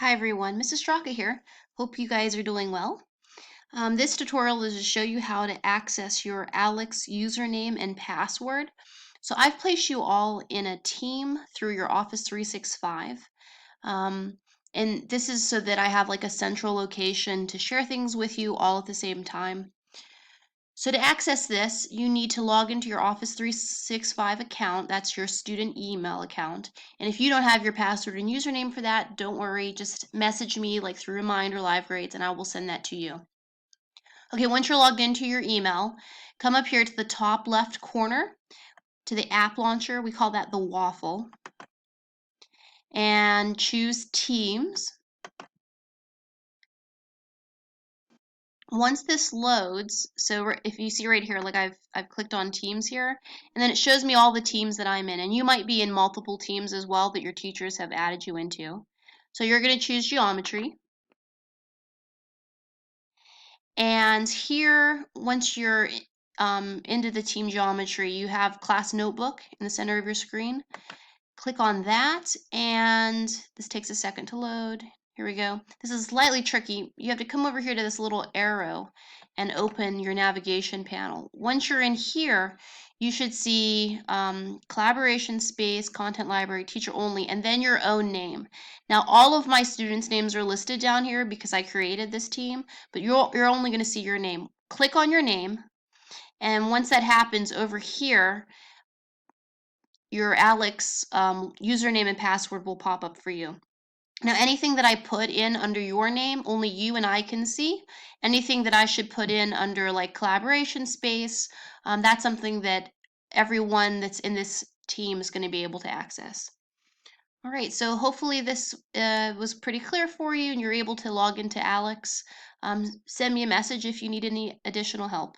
Hi everyone, Mrs. Straka here. Hope you guys are doing well. This tutorial is to show you how to access your Alex username and password. So I've placed you all in a team through your Office 365. Um, and this is so that I have like a central location to share things with you all at the same time. So to access this, you need to log into your Office 365 account. That's your student email account. And if you don't have your password and username for that, don't worry. Just message me like through Remind or LiveGrades and I will send that to you. Okay, once you're logged into your email, come up here to the top left corner to the app launcher. We call that the waffle. And choose Teams. Once this loads, so if you see right here, like I've clicked on Teams here, and then it shows me all the teams that I'm in, and you might be in multiple teams as well that your teachers have added you into. So you're going to choose geometry, and here once you're into the team geometry, you have class notebook in the center of your screen. Click on that, and this takes a second to load. Here we go. This is slightly tricky. You have to come over here to this little arrow and open your navigation panel. Once you're in here, you should see collaboration space, content library, teacher only, and then your own name. Now, all of my students' names are listed down here because I created this team, but you're only going to see your name. Click on your name, and once that happens over here, your Alex username and password will pop up for you. Now, anything that I put in under your name, only you and I can see. Anything that I should put in under like collaboration space, that's something that everyone that's in this team is going to be able to access. All right, so hopefully this was pretty clear for you and you're able to log into Alex. Send me a message if you need any additional help.